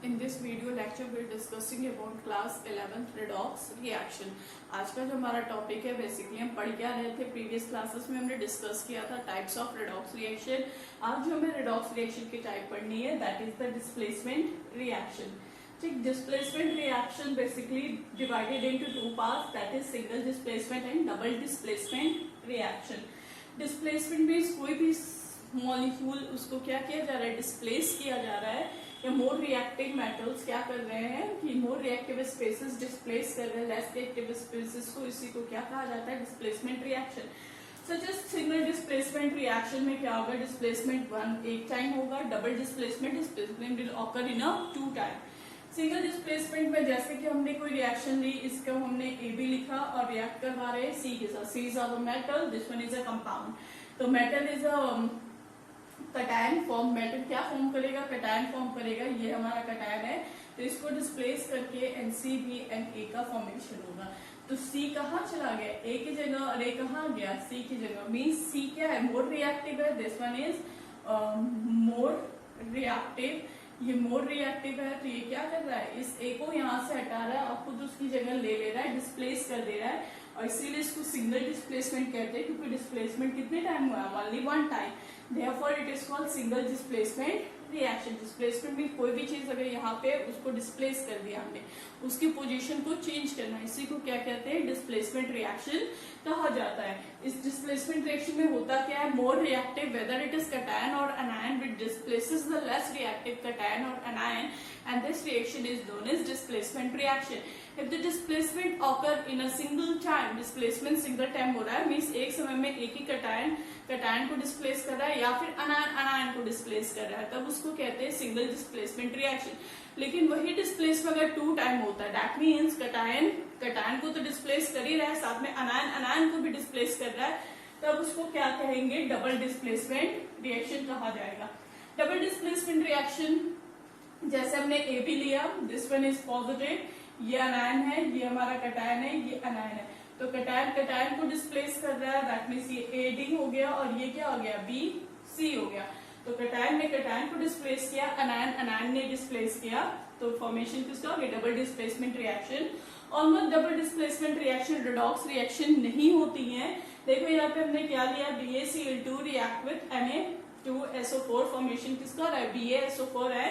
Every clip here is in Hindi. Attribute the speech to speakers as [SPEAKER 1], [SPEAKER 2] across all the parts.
[SPEAKER 1] In this video lecture we are discussing about class 11th redox reaction। आज का जो हमारा टॉपिक है बेसिकली हम पढ़ क्या रहे थे, प्रीवियस क्लासेस में हमने डिस्कस किया था टाइप्स ऑफ redox रिएक्शन। आज जो हमें redox रिएक्शन की टाइप पढ़नी है that is the displacement reaction. ठीक, displacement reaction basically divided into two parts, that is single displacement and double displacement reaction. Displacement means कोई भी मॉलिक्यूल उसको क्या किया जा रहा है, डिस्प्लेस किया जा रहा है, या मोर रिएक्टिव मेटल्स क्या कर रहे हैं कि मोर रिएक्टिव स्पेसेस डिस्प्लेस कर रहे हैं लेस रिएक्टिव स्पेसेस को, इसी को क्या कहा जाता है, displacement reaction. Such as single displacement reaction में क्या होगा, डिस्प्लेसमेंट वन एक टाइम होगा, double displacement will occur in a two time. Single displacement में जैसे कि हमने कोई रिएक्शन ली, इसका हमने ए बी लिखा और रिएक्ट करवा रहे हैं सी के साथ। C is a metal, this one is a compound. तो metal is a cation form, metal क्या फॉर्म करेगा, कटायन फॉर्म करेगा, ये हमारा कटायन है। तो इसको डिस्प्लेस करके NCBNA का फॉर्मेशन होगा। तो C कहाँ चला गया, A की जगह, और A कहाँ गया, C की जगह। मीन्स C क्या है, मोर रिएक्टिव है, this one is more reactive. ये मोर रिएक्टिव है तो ये क्या कर रहा है, इस A को यहाँ से हटा रहा है और खुद उसकी जगह ले रहा है, डिस्प्लेस कर दे रहा है, और इसीलिए इसको सिंगल डिस्प्लेसमेंट कहते हैं, क्योंकि डिस्प्लेसमेंट कितने टाइम हुआ है, only one time. Therefore it is called single displacement reaction। Displacement में कोई भी चीज अगर यहाँ पे उसको डिस्प्लेस कर दिया हमने, उसकी पोजीशन को चेंज करना, इसी को क्या कहते हैं, डिस्प्लेसमेंट रिएक्शन कहा जाता है। इस डिस्प्लेसमेंट रिएक्शन में होता क्या है, more reactive whether it is cation और anion which displaces the less reactive cation और anion, and this reaction is known as displacement reaction. If the displacement occur in a single time, displacement single time हो रहा है, मीन्स एक समय में एक ही कटायन को डिस्प्लेस कर रहा है या फिर अनायन को डिस्प्लेस कर रहा है, तब उसको कहते हैं सिंगल डिस्प्लेसमेंट रिएक्शन। लेकिन वही डिस्प्लेसमेंट अगर टू टाइम होता है, दैट मीन्स कटायन को तो डिस्प्लेस कर ही रहा है, साथ में अनायन को भी डिस्प्लेस कर रहा है, तब उसको क्या कहेंगे, डबल डिस्प्लेसमेंट रिएक्शन कहा जाएगा। डबल डिस्प्लेसमेंट रिएक्शन जैसे हमने ए बी लिया, दिस वन इज पॉजिटिव, ये अनायन है, ये हमारा कटायन है, ये अनायन है। तो कटायन को डिस्प्लेस कर रहा है, दैट मीन्स ये एडी हो गया और ये क्या हो गया, बी सी हो गया। तो कटायन ने कटायन को डिस्प्लेस किया, अनायन ने डिस्प्लेस किया, तो फॉर्मेशन किसका हो गया, double displacement reaction. Almost double displacement reaction redox reaction नहीं होती है। देखो यहाँ पे हमने क्या लिया, BaCl2 react with Na2SO4, formation किसका हो रहा है, BaSO4 है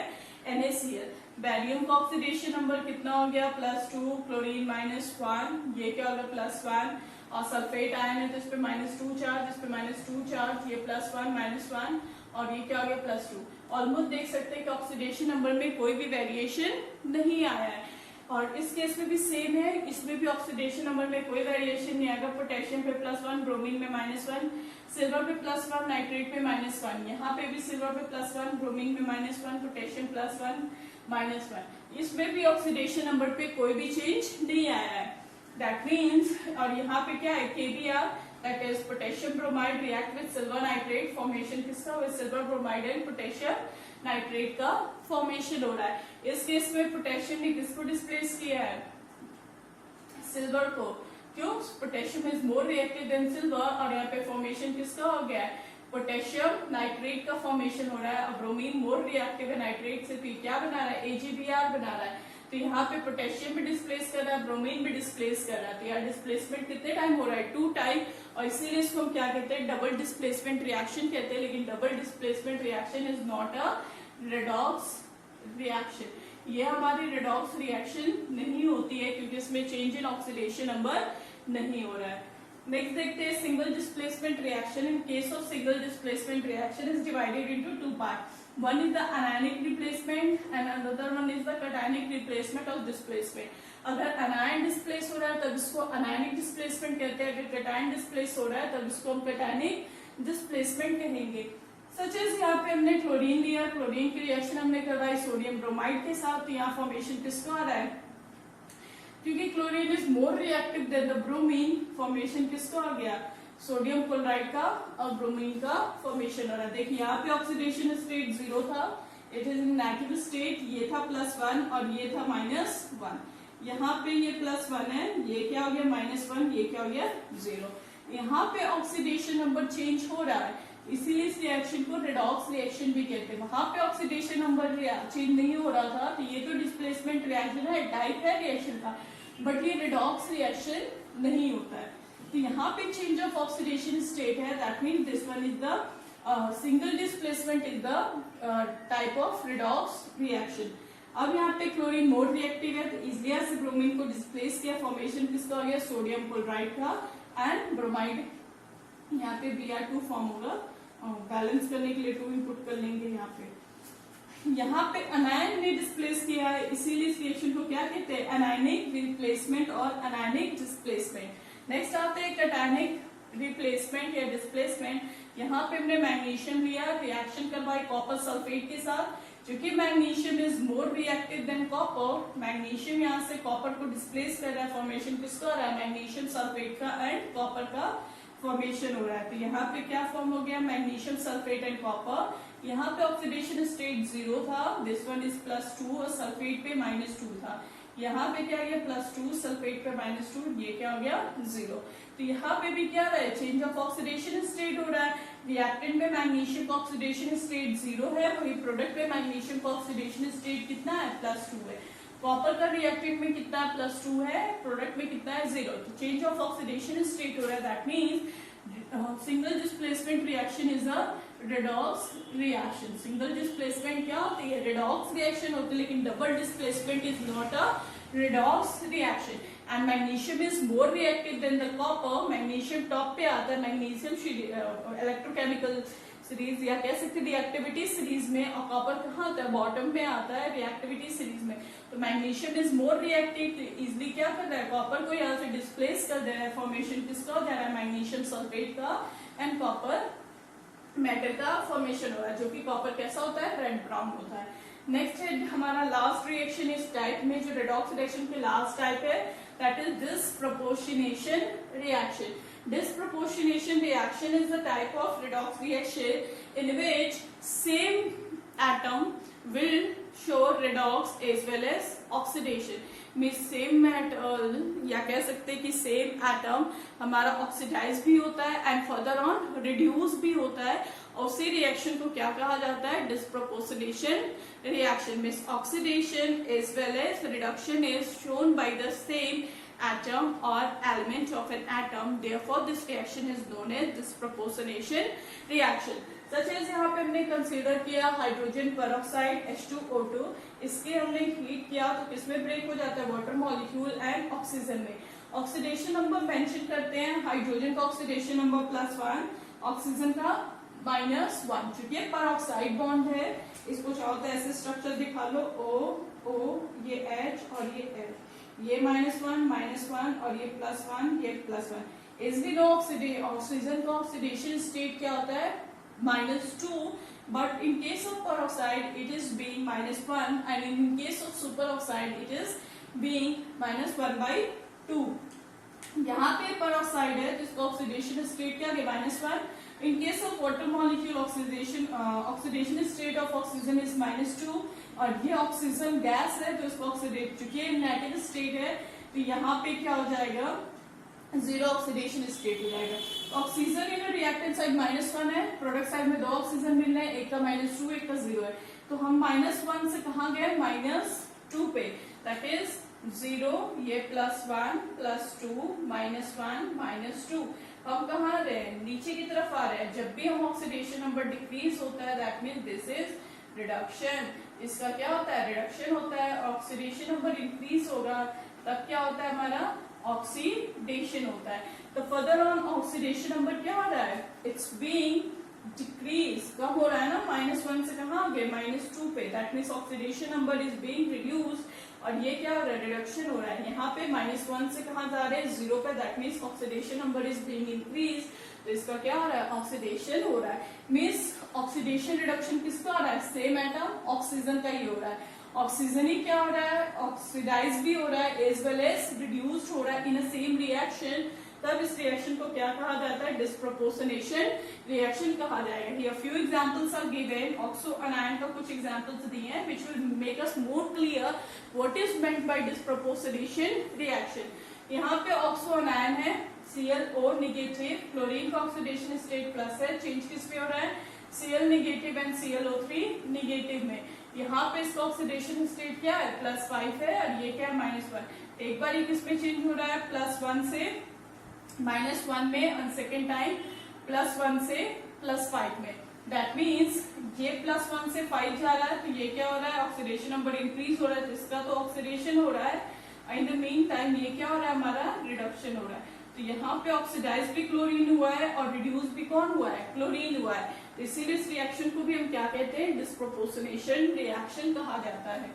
[SPEAKER 1] NaCl। बैरियम का ऑक्सीडेशन नंबर कितना हो गया, +2, क्लोरीन -1, ये क्या होगा, +1, और सल्फेट आयन है तो इस पे -2 चार्ज, इस पे -2 चार्ज, ये +1 -1, और ये क्या हो गया, +2। ऑलमोस्ट देख सकते हैं कि ऑक्सीडेशन नंबर में कोई भी वेरिएशन नहीं आया है, और इस केस में भी सेम है, इसमें भी ऑक्सीडेशन नंबर में कोई वेरिएशन नहीं आएगा। पोटेशियम पे +1, ब्रोमीन में -1, सिल्वर पे +1, नाइट्रेट पे -1, यहाँ पे भी सिल्वर पे +1, ब्रोमीन में -1, पोटेशियम +1 -1, इसमें भी ऑक्सीडेशन नंबर पे कोई भी चेंज नहीं आया है। दैट मीन्स, और यहाँ पे क्या है, KBr, that is potassium bromide react with silver nitrate, formation किसका, with silver bromide and potassium nitrate का फॉर्मेशन हो रहा है। इस केस में पोटेशियम ने किसको डिस्प्लेस किया है, सिल्वर को, क्यों, potassium is more reactive than silver, और यहाँ पे फॉर्मेशन किसका हो गया है, पोटेशियम नाइट्रेट का फॉर्मेशन हो रहा है। अब ब्रोमीन मोर रिएक्टिव है नाइट्रेट से, तो क्या बना रहा है, AgBr बना रहा है। तो यहाँ पे पोटेशियम भी डिस्प्लेस कर रहा है, ब्रोमीन भी डिस्प्लेस कर रहा है, तो यार डिस्प्लेसमेंट कितने टाइम हो रहा है, टू टाइम, और इसीलिए इसको हम क्या कहते हैं, डबल डिस्प्लेसमेंट रिएक्शन कहते हैं। लेकिन double displacement reaction is not a redox reaction, ये हमारी रेडॉक्स रिएक्शन नहीं होती है, क्योंकि इसमें चेंज इन ऑक्सीडेशन नंबर नहीं हो रहा है। नेक्स्ट देखते हैं single displacement reaction. In case of single displacement reaction is divided into two part, one is the anionic replacement and another one is the cationic replacement of displacement. अगर अनायन डिस्प्लेस हो रहा है तब इसको अनायनिक डिस्प्लेसमेंट कहते हैं, अगर कटायन डिस्प्लेस हो रहा है तब इसको हम कटायनिक डिस्प्लेसमेंट कहेंगे। सच एज यहाँ पे हमने क्लोरीन लिया, क्लोरीन की रिएक्शन हमने करवाई सोडियम ब्रोमाइड के साथ, तो यहाँ फॉर्मेशन किसका आ रहा है, क्योंकि chlorine is more reactive than the bromine, formation किसका आ गया, सोडियम क्लोराइड का और ब्रोमीन का फॉर्मेशन हो रहा है। देखिए यहाँ पे ऑक्सीडेशन स्टेट 0 था, it is in negative state, ये था +1 और ये था -1, यहाँ पे ये +1 है, ये क्या हो गया, -1, ये क्या हो गया, 0। यहाँ पे ऑक्सीडेशन नंबर चेंज हो रहा है, इसीलिए इस रिएक्शन को रेडॉक्स रिएक्शन भी कहते हैं। वहां पे ऑक्सीडेशन नंबर चेंज नहीं हो रहा था, तो ये तो डिस्प्लेसमेंट रिएक्शन है, टाइप है रिएक्शन का, बट ये रेडॉक्स रिएक्शन नहीं होता है। तो यहाँ पे चेंज ऑफ ऑक्सीडेशन स्टेट है, that mean this one is the single displacement is the type of redox reaction. अब यहाँ पे क्लोरीन मोर रिएक्टिव है, तो इजिली से ब्रोमीन को डिस्प्लेस किया, फॉर्मेशन किसका हो गया, सोडियम क्लोराइड का एंड ब्रोमाइड। यहाँ पे Br2 फॉर्म होगा, बैलेंस करने के लिए 2 इनपुट कर लेंगे। यहाँ पे अनायन ने डिस्प्लेस किया है, इसीलिए इस रिएक्शन को क्या कहते हैं, अनायनिक रिप्लेसमेंट और अनायनिक डिस्प्लेसमेंट। नेक्स्ट आते हैं कैटायनिक रिप्लेसमेंट या डिस्प्लेसमेंट। यहाँ पे हमने मैग्नीशियम लिया, रिएक्शन करवाई कॉपर सल्फेट के साथ, क्योंकि magnesium is more reactive than copper. Magnesium यहाँ से कॉपर को डिस्प्लेस कर रहा है, फॉर्मेशन किसका हो रहा है, मैग्नीशियम सल्फेट का एंड कॉपर का फॉर्मेशन हो रहा है। तो यहाँ पे क्या फॉर्म हो गया, मैग्नीशियम सल्फेट एंड कॉपर। यहाँ पे ऑक्सीडेशन स्टेट 0 था, दिस वन इज +2 और सल्फेट पे -2 था। यहाँ पे क्या गया, +2 सल्फेट पे -2, ये क्या हो गया 0। तो यहाँ पे भी क्या है, चेंज ऑफ ऑक्सीडेशन स्टेट हो रहा है। रिएक्टेंट में मैग्नीशियम का ऑक्सीडेशन स्टेट 0 है, वही प्रोडक्ट में मैग्नीशियम का ऑक्सीडेशन स्टेट कितना है, +2 है। कॉपर का रिएक्टेंट में कितना है, +2 है, प्रोडक्ट में कितना है 0। तो चेंज ऑफ ऑक्सीडेशन स्टेट हो रहा है, that means single displacement reaction is a redox reaction. Single displacement क्या होती है, रेडॉक्स रिएक्शन होती है, लेकिन double displacement is not a redox reaction. And magnesium is more reactive than the copper. Magnesium top पे आता है, मैग्नीशियम इलेक्ट्रोकेमिकल सीरीज या कह सकते रिएक्टिविटी सीरीज में, और कॉपर कहाँ आता है, बॉटम में आता है रिएक्टिविटी सीरीज में। तो magnesium is more reactive, easily क्या कर रहा है, कॉपर को यहाँ से डिस्प्लेस कर दे रहा है, फॉर्मेशन किसका हो जा रहा है, मैग्नीशियम सल्फेट का एंड कॉपर मेटल का फॉर्मेशन हो रहा है, जो कि कॉपर कैसा होता है, रेड ब्राउन होता है। नेक्स्ट है हमारा लास्ट रिएक्शन इस टाइप में, जो रेडॉक्स रिएक्शन के लास्ट टाइप है, that is disproportionation reaction. Disproportionation reaction is the type of redox reaction in which same atom will show redox as well as oxidation. Mean same metal या कह सकते हैं कि सेम एटम हमारा ऑक्सीडाइज भी होता है एंड फर्दर ऑन रिड्यूस भी होता है, और उसी रिएक्शन को क्या कहा जाता है, disproportionation reaction. Means oxidation as well as reduction is shown by the same atom or element of an atom, therefore this reaction is known as disproportionation reaction. Such as यहाँ पे हमने कंसीडर किया हाइड्रोजन पेरोक्साइड H2O2, इसके हमने हीट किया तो किसमें ब्रेक हो जाता है, वाटर मॉलिक्यूल एंड ऑक्सीजन में। ऑक्सीडेशन नंबर मेंशन करते हैं, हाइड्रोजन का ऑक्सीडेशन नंबर +1, ऑक्सीजन का -1। चूंकि ये पेरोक्साइड बॉन्ड है, इसको चाहो तो ऐसे स्ट्रक्चर दिखा लो, O ये H और ये F, ये -1 और ये +1 ये +1। इज नो ऑक्सीजन का ऑक्सीडेशन स्टेट क्या होता है, -2, but in case of peroxide it is being -1 and in case of super oxide it is being -1/2। यहाँ पे पेरोक्साइड है जिसका ऑक्सीडेशन स्टेट क्या है, -1। In case of water molecule oxidation state of oxygen is -2, और ये ऑक्सीजन गैस है तो इसको ऑक्सीडेट, चूंकि ये नेगेटिव स्टेट है तो यहाँ पे क्या हो जाएगा, 0 ऑक्सीडेशन स्टेट हो जाएगा। ऑक्सीजन इन रिएक्टेंट साइड -1 है, प्रोडक्ट साइड में 2 ऑक्सीजन मिल रहे हैं, एक का -2 एक का 0 है, तो हम -1 से कहाँ गए, -2 पे, दैट इज 0, ये +1 +2 -1 -2। हम कहाँ रहे हैं, नीचे की तरफ आ रहे हैं। जब भी हम ऑक्सीडेशन नंबर डिक्रीज होता है that mean this is reduction. इसका क्या होता है, रिडक्शन होता है। ऑक्सीडेशन नंबर इंक्रीज होगा तब क्या होता है, हमारा ऑक्सीडेशन होता है। तो फर्दर ऑन ऑक्सीडेशन नंबर क्या हो रहा है, इट्स बीइंग डिक्रीज, कब हो रहा है ना, -1 से कहाँ गए, -2 पे, that means oxidation number is being reduce, और ये क्या हो रहा है, रिडक्शन हो रहा है। यहाँ पे -1 से कहाँ जा रहे हैं, 0 पे, that means oxidation number is being increase, तो इसका क्या हो रहा है, ऑक्सीडेशन हो रहा है। मीन्स ऑक्सीडेशन रिडक्शन किसका हो रहा है, सेम एटम ऑक्सीजन का ही हो रहा है। ऑक्सीजन ही क्या हो रहा है, ऑक्सीडाइज भी हो रहा है एज वेल एज रिड्यूस्ड हो रहा है इन अ सेम रिएक्शन, तब इस रिएक्शन को क्या कहा जाता है, डिसप्रोपोर्शनेशन रिएक्शन कहा जाएगा। Here few examples are given, oxo anion का कुछ एग्जांपल्स दिए हैं which will make us more clear what is meant by disproportionation reaction. यहाँ पे ऑक्सो अनायन है, ClO निगेटिव, क्लोरीन का ऑक्सीडेशन स्टेट प्लस है, चेंज किस पे हो रहा है, Cl negative and ClO3 negative में। यहाँ पे इसका ऑक्सीडेशन स्टेट क्या है, +5 है, और ये क्या है, -1। एक बार ये किस में चेंज हो रहा है, +1 से -1 में, और सेकेंड टाइम +1 से +5 में। दैट मीन्स ये +1 से 5 जा रहा है, तो ये क्या हो रहा है, ऑक्सीडेशन नंबर इंक्रीज हो रहा है, जिसका तो ऑक्सीडेशन हो रहा है, इन द मीन टाइम ये क्या हो रहा है, हमारा रिडक्शन हो रहा है। तो यहाँ पे ऑक्सीडाइज भी क्लोरीन हुआ है और रिड्यूस भी कौन हुआ है, क्लोरीन हुआ है। तो इसीलिए इस रिएक्शन को भी हम क्या कहते हैं, डिस्प्रोपोर्शनेशन रिएक्शन कहा जाता है।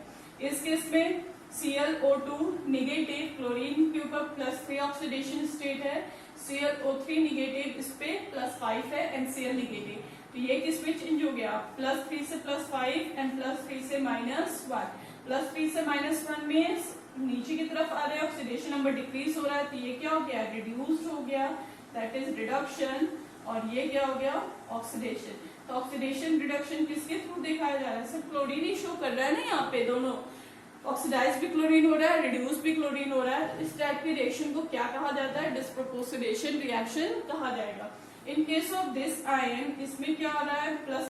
[SPEAKER 1] इस केस में ClO2 निगेटिव, क्लोरीन के ऊपर +3 ऑक्सीडेशन स्टेट है, ClO3 निगेटिव, इस पे +5 है, NCl निगेटिव। तो ये किस में चेंज हो गया, +3 से +5 एंड +3 से -1। +3 से -1 में नीचे की तरफ आ रहे हैं, ऑक्सीडेशन नंबर डिक्रीज हो रहा है, तो ये क्या हो गया, रिड्यूस्ड हो गया, दैट इज रिडक्शन। और ये क्या हो गया, ऑक्सीडेशन। तो ऑक्सीडेशन रिडक्शन किसके थ्रू दिखाया जा रहा है, सिर्फ क्लोरीन ही शो कर रहा है ना, यहाँ पे दोनों ऑक्सीडाइज भी क्लोरीन हो रहा है, रिड्यूस भी क्लोरीन हो रहा है। इस टाइप की रिएक्शन को क्या कहा जाता है, डिस्प्रोपोर्शनेशन रिएक्शन कहा जाएगा। In case of this ion, इसमें क्या हो रहा है,